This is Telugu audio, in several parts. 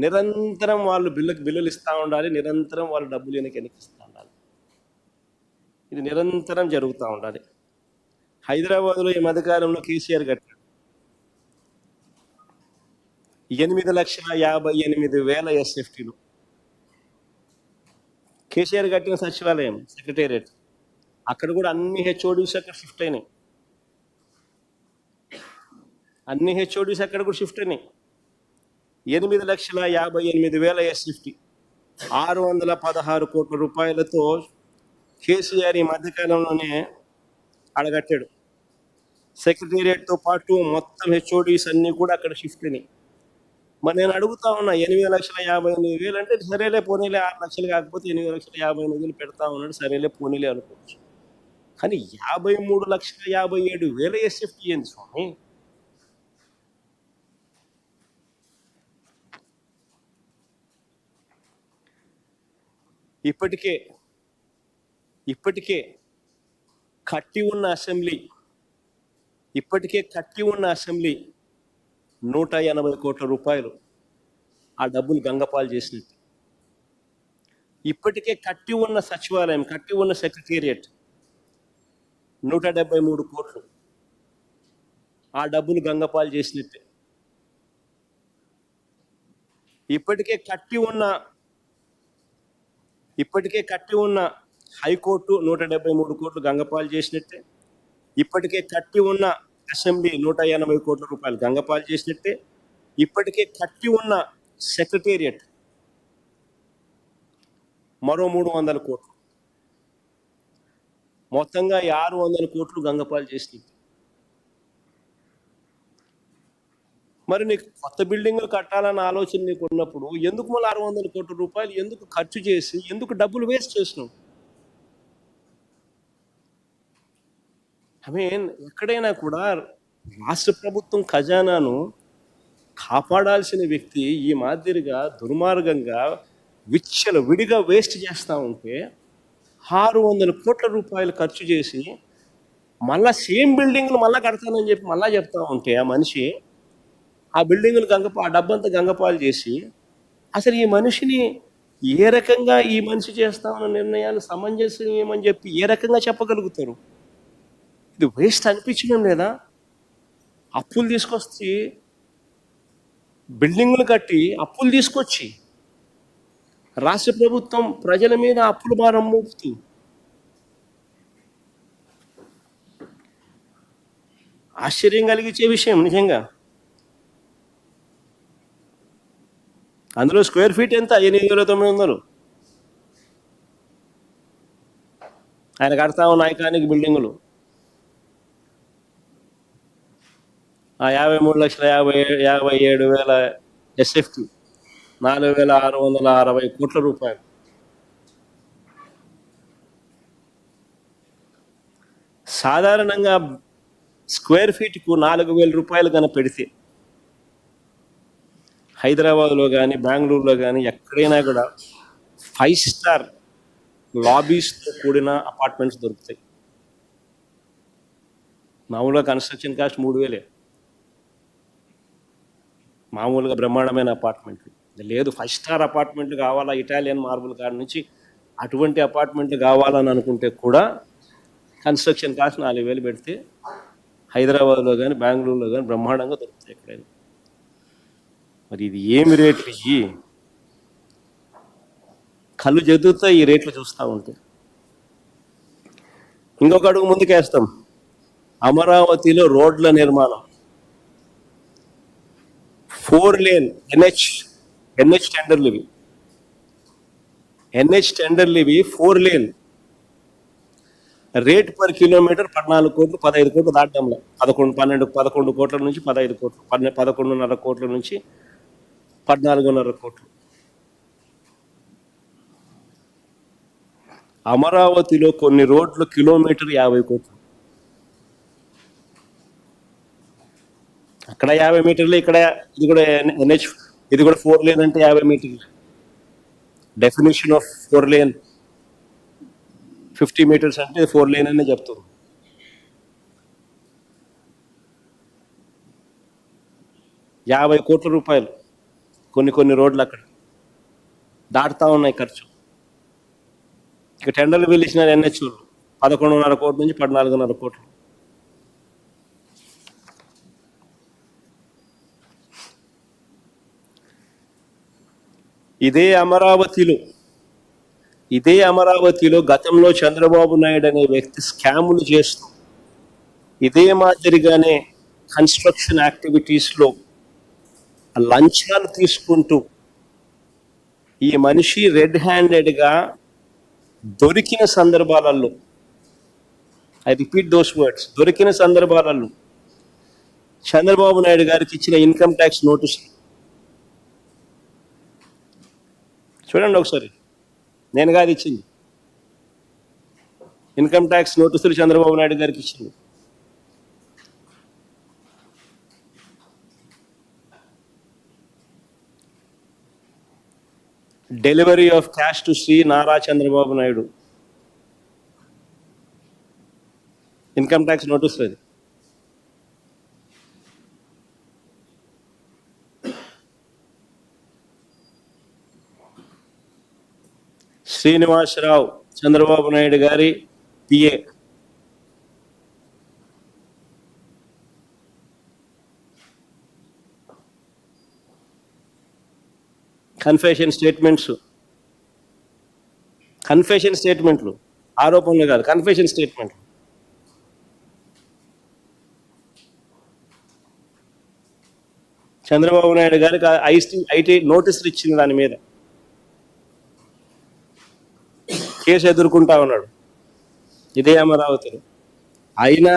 నిరంతరం వాళ్ళు బిల్లులు ఇస్తూ ఉండాలి, నిరంతరం వాళ్ళు డబ్బులు వెనక్కిస్తూ ఉండాలి. ఇది నిరంతరం జరుగుతూ ఉండాలి. హైదరాబాద్లో ఈ మధ్యకాలంలో కేసీఆర్ కట్టాడు 8,58,000 SFTలు. కేసీఆర్ కట్టిన సచివాలయం సెక్రటేరియట్, అక్కడ కూడా అన్ని హెచ్ఓడీస్ అక్కడ షిఫ్ట్ అయినాయి. అన్ని హెచ్ఓడీస్ అక్కడ కూడా షిఫ్ట్ అయినాయి. 8,58,000 SFT, 616 కోట్ల రూపాయలతో కేసీఆర్ ఈ మధ్యకాలంలోనే అడగట్టాడు. సెక్రటేరియట్తో పాటు మొత్తం హెచ్ఓడీస్ అన్నీ కూడా అక్కడ షిఫ్ట్ అయినాయి. మరి నేను అడుగుతా ఉన్నా, 8,58,000 అంటే సరేలే పోనీలే, 6 లక్షలు కాకపోతే 8,58,000 పెడతా ఉన్నాడు, సరేలే పోనీలే అనుకోవచ్చు. కానీ 53,57,000 SFT ఏంది స్వామి? ఇప్పటికే కట్టి ఉన్న అసెంబ్లీ 180 కోట్ల రూపాయలు ఆ డబ్బులు గంగపాలు చేసినట్టు. ఇప్పటికే కట్టి ఉన్న సచివాలయం, కట్టి ఉన్న సెక్రటేరియట్ 173 కోట్లు ఆ డబ్బులు గంగపాలు చేసినట్టే. ఇప్పటికే కట్టి ఉన్న హైకోర్టు 173 కోట్లు గంగపాలు చేసినట్టే. ఇప్పటికే కట్టి ఉన్న అసెంబ్లీ 180 కోట్ల రూపాయలు గంగపాలు చేసినట్టే. ఇప్పటికే కట్టి ఉన్న సెక్రటేరియట్ మరో 300 కోట్లు, మొత్తంగా 600 కోట్లు గంగపాలు చేసినట్టు. మరి నీకు కొత్త బిల్డింగులు కట్టాలన్న ఆలోచన నీకు ఉన్నప్పుడు ఎందుకు మళ్ళీ 600 కోట్ల రూపాయలు ఎందుకు ఖర్చు చేసి, ఎందుకు డబ్బులు వేస్ట్ చేసినావు? ఎక్కడైనా కూడా రాష్ట్ర ప్రభుత్వం ఖజానాను కాపాడాల్సిన వ్యక్తి ఈ మాదిరిగా దుర్మార్గంగా విడిగా వేస్ట్ చేస్తూ ఉంటే 600 కోట్ల రూపాయలు ఖర్చు చేసి మళ్ళా సేమ్ బిల్డింగ్లు మళ్ళీ కడతానని చెప్పి మళ్ళీ చెప్తా ఉంటే ఆ మనిషి ఆ బిల్డింగులు ఆ డబ్బంతా గంగపాలు చేసి, అసలు ఈ మనిషిని ఏ రకంగా ఈ మనిషి చేస్తామన్న నిర్ణయాలు సమంజసమేమని చెప్పి ఏ రకంగా చెప్పగలుగుతారు? ఇది వేస్ట్ అనిపించడం లేదా? అప్పులు తీసుకొచ్చి బిల్డింగులు కట్టి అప్పులు తీసుకొచ్చి రాష్ట్ర ప్రభుత్వం ప్రజల మీద అప్పుల భారం మోపుతూ ఆశ్చర్యం కలిగించే విషయం నిజంగా. అందులో స్క్వేర్ ఫీట్ ఎంత? 8,900. ఆయన కడతా ఉన్న ఐకానిక్ బిల్డింగులు ఆ 53,57,000 SFT 4,660 కోట్ల రూపాయలు. సాధారణంగా స్క్వేర్ ఫీట్కు 4,000 రూపాయలు కన్నా పెడితే హైదరాబాద్లో కానీ బెంగళూరులో కానీ ఎక్కడైనా కూడా 5 స్టార్ లాబీస్తో కూడిన అపార్ట్మెంట్స్ దొరుకుతాయి. మామూలుగా కన్స్ట్రక్షన్ కాస్ట్ 3,000, మామూలుగా బ్రహ్మాండమైన అపార్ట్మెంట్లు. లేదు 5 స్టార్ అపార్ట్మెంట్లు కావాలా, ఇటాలియన్ మార్బుల్ కాడ నుంచి అటువంటి అపార్ట్మెంట్లు కావాలని అనుకుంటే కూడా కన్స్ట్రక్షన్ కాస్ట్ 4,000 పెడితే హైదరాబాద్లో కానీ బెంగళూరులో కానీ బ్రహ్మాండంగా దొరుకుతాయి ఎక్కడైనా. మరి ఇది ఏమి రేట్లు? కళ్ళు జదుగుతాయి ఈ రేట్లు చూస్తూ ఉంటే. ఇంకొక అడుగు ముందుకేస్తాం. అమరావతిలో రోడ్ల నిర్మాణం 4 లేన్ NH టెండర్లు ఇవి 4 లేన్. రేట్ పర్ కిలోమీటర్ 14 కోట్లు 15 కోట్లు దాటంలో 11 కోట్ల నుంచి 15 కోట్లు, 11.5 కోట్ల నుంచి 14.5 కోట్లు. అమరావతిలో కొన్ని రోడ్లు కిలోమీటర్ 50 కోట్లు. అక్కడ 50 మీటర్లు, ఇక్కడ ఇది కూడా 4 లేన్ అంటే 50 మీటర్లు. డెఫినేషన్ ఆఫ్ 4 లేన్ 50 మీటర్స్ అంటే 4 లేన్ అనే చెప్తారు. ₹50 కోట్ల. కొన్ని రోడ్లు అక్కడ దాటుతా ఉన్నాయి ఖర్చు. ఇక టెండర్లు పిలిచిన ఎన్హెచ్ఓలు 11.5 కోట్ల నుంచి 14.5 కోట్లు. ఇదే అమరావతిలో గతంలో చంద్రబాబు నాయుడు అనే వ్యక్తి స్కాములు చేస్తూ ఇదే మాదిరిగానే కన్స్ట్రక్షన్ యాక్టివిటీస్లో లంచాలు తీసుకుంటూ ఈ మనిషి రెడ్ హ్యాండెడ్గా దొరికిన సందర్భాలలో, ఐ రిపీట్ దోస్ వర్డ్స్, దొరికిన సందర్భాలలో చంద్రబాబు నాయుడు గారికి ఇచ్చిన ఇన్కమ్ ట్యాక్స్ నోటీస్ చూడండి ఒకసారి. నేను కాదు ఇచ్చింది, ఇన్కమ్ ట్యాక్స్ నోటీసులు చంద్రబాబు నాయుడు గారికి ఇచ్చింది. Delivery of cash to Shri Nara Chandrababu Naidu, income tax notice అది. శ్రీనివాసరావు చంద్రబాబు నాయుడు గారి పిఏ, కన్ఫెషన్ స్టేట్మెంట్లు, ఆరోపణలు కాదు, కన్ఫెషన్ స్టేట్మెంట్లు. చంద్రబాబు నాయుడు గారికి ఐటీ నోటీసులు ఇచ్చింది, దాని మీద కేసు ఎదుర్కొంటా ఉన్నాడు ఇదే అమరావతిలో. అయినా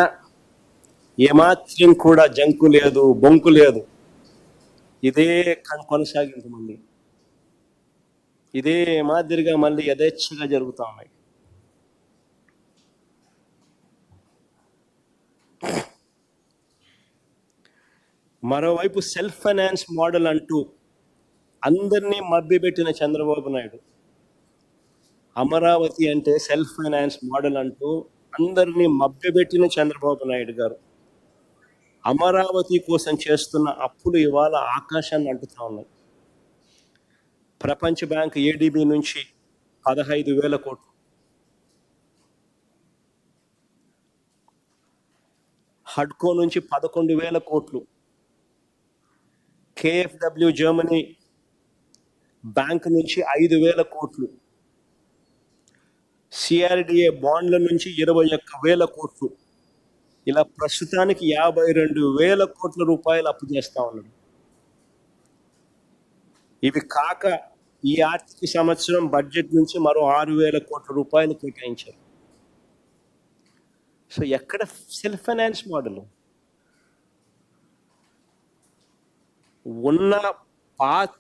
ఏమాత్రం కూడా జంకు లేదు, బొంకు లేదు. ఇదే కొనసాగింపు మళ్ళీ ఇదే మాదిరిగా మళ్ళీ యథేచ్ఛగా జరుగుతూ ఉన్నాయి. మరోవైపు సెల్ఫ్ ఫైనాన్స్ మోడల్ అంటూ అందరినీ మభ్యపెట్టిన చంద్రబాబు నాయుడు, అమరావతి అంటే సెల్ఫ్ ఫైనాన్స్ మోడల్ అంటూ అందరినీ మభ్యపెట్టిన చంద్రబాబు నాయుడు గారు అమరావతి కోసం చేస్తున్న అప్పులు ఇవాళ ఆకాశాన్ని అంటుతా ఉన్నాయి. ప్రపంచ బ్యాంక్ ఏడీబీ నుంచి 15,000 కోట్లు, హడ్కో నుంచి 11,000 కోట్లు, కేఎఫ్డబ్ల్యూ జర్మనీ బ్యాంక్ నుంచి 5,000 కోట్లు, సిఆర్డిఏ బాండ్ల నుంచి 21,000 కోట్లు, ఇలా ప్రస్తుతానికి 52,000 కోట్ల రూపాయలు అప్పు చేస్తా ఉన్నాడు. ఇవి కాక ఈ ఆర్థిక సంవత్సరం బడ్జెట్ నుంచి మరో 6,000 కోట్ల రూపాయలు కేటాయించారు. సో ఎక్కడ సెల్ఫ్ ఫైనాన్స్ మోడల్? ఉన్న పాత